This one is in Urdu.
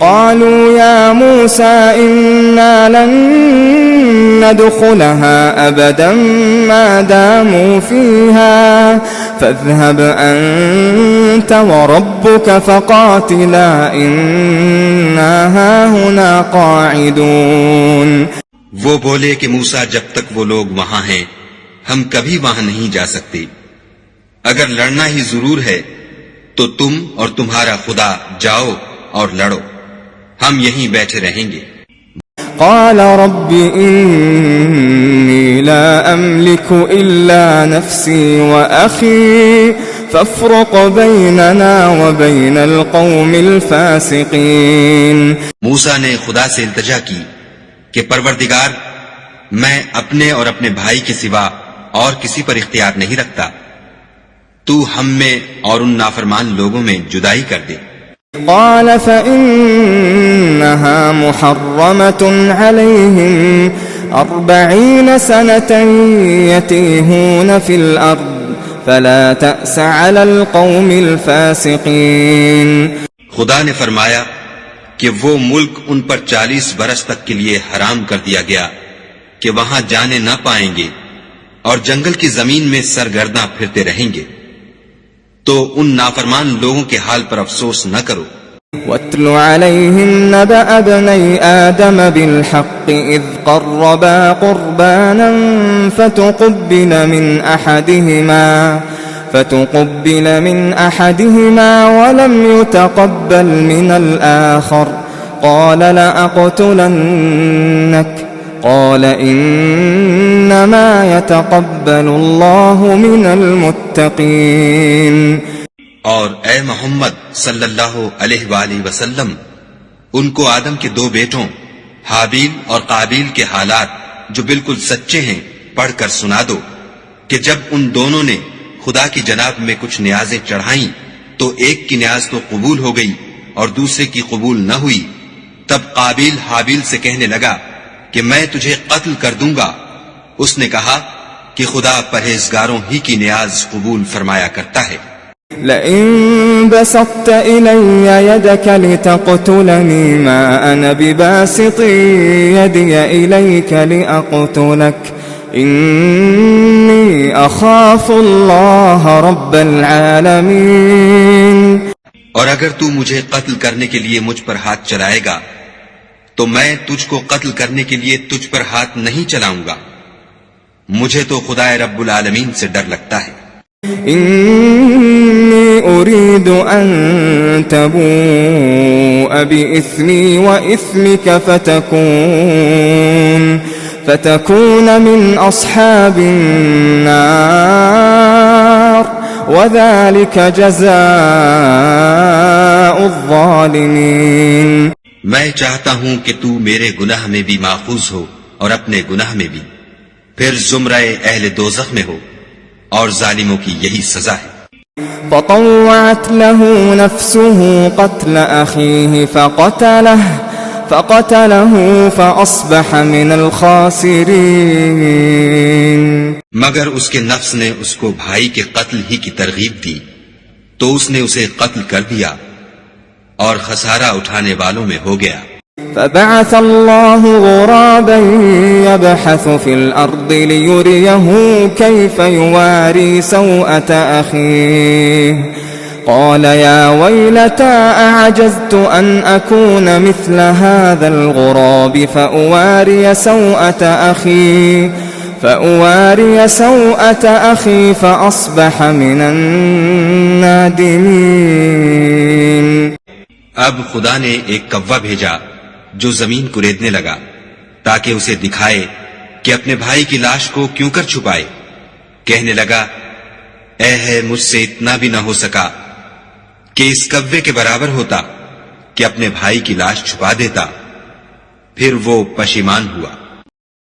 قالوا يا موسى إنا لن ندخلها أبدا ما داموا فيها فاذهب أنت وربك فقاتلا إنا هاهنا قاعدون. وہ بولے کہ موسیٰ جب تک وہ لوگ وہاں ہیں ہم کبھی وہاں نہیں جا سکتے. اگر لڑنا ہی ضرور ہے تو تم اور تمہارا خدا جاؤ اور لڑو، ہم یہیں بیٹھے رہیں گے. قال رب إني لا أملك إلا نفسي وأخي فافرق بيننا وبين القوم الفاسقين. موسیٰ نے خدا سے التجا کی کہ پروردگار میں اپنے اور اپنے بھائی کے سوا اور کسی پر اختیار نہیں رکھتا، تو ہم میں اور ان نافرمان لوگوں میں جدائی کر دے. قال فإنها محرمة عليهم 40 سنة يتيهون في الأرض فلا تأس على القوم الفاسقين. خدا نے فرمایا کہ وہ ملک ان پر 40 برس تک کے لیے حرام کر دیا گیا کہ وہاں جانے نہ پائیں گے اور جنگل کی زمین میں سرگرداں پھرتے رہیں گے، تو ان نافرمان لوگوں کے حال پر افسوس نہ کرو. وَاتْلُ عَلَيْهِمْ نَبَأَ ابْنَيْ آدَمَ بِالْحَقِّ إِذْ قَرَّبَا قُرْبَانًا فتقبل من أحدهما ولم يتقبل من الآخر قال لأقتلنك قال إنما يتقبل الله من المتقين. اور اے محمد صلی اللہ علیہ وآلہ وسلم ان کو آدم کے 2 بیٹوں حابیل اور قابیل کے حالات جو بالکل سچے ہیں پڑھ کر سنا دو کہ جب ان دونوں نے خدا کی جناب میں کچھ نیازیں چڑھائیں تو ایک کی نیاز تو قبول ہو گئی اور دوسرے کی قبول نہ ہوئی. تب قابیل حابیل سے کہنے لگا کہ میں تجھے قتل کر دوں گا. اس نے کہا کہ خدا پرہیزگاروں ہی کی نیاز قبول فرمایا کرتا ہے. لئن بسطت إلي يدك لتقتلني ما أنا بباسط يدي إليك لأقتلك إني أخاف الله رب العالمين. اور اگر تو مجھے قتل کرنے کے لیے مجھ پر ہاتھ چلائے گا تو میں تجھ کو قتل کرنے کے لیے تجھ پر ہاتھ نہیں چلاؤں گا، مجھے تو خدا رب العالمین سے ڈر لگتا ہے. إني أريد أن تبوء بإثمي وإثمك فتكون من أصحاب النار وذلك جزاء الظالمين. میں چاہتا ہوں کہ تو میرے گناہ میں بھی ماخوذ ہو اور اپنے گناہ میں بھی، پھر زمرہ اہل دوزخ میں ہو، اور ظالموں کی یہی سزا ہے. فطوعت له نفسه قتل أخيه فقتله فأصبح من الخاسرين. مگر اس کے نفس نے اس کو بھائی کے قتل ہی کی ترغیب دی تو اس نے اسے قتل کر دیا اور خسارہ اٹھانے والوں میں ہو گیا. فبعث الله غرابا يبحث في الأرض ليريه كيف يواري سوءة أخيه قال يا ويلتى أعجزت أن أكون مثل هذا الغراب فأواري سوءة أخي فأصبح من النادمين. اب خدا نے ایک کوا بھیجا جو زمین کو ریدنے لگا تاکہ اسے دکھائے کہ اپنے بھائی کی لاش کو کیوں کر چھپائے. کہنے لگا اے ہے مجھ سے اتنا بھی نہ ہو سکا کہ اس کوے کے برابر ہوتا کہ اپنے بھائی کی لاش چھپا دیتا. پھر وہ پشیمان ہوا.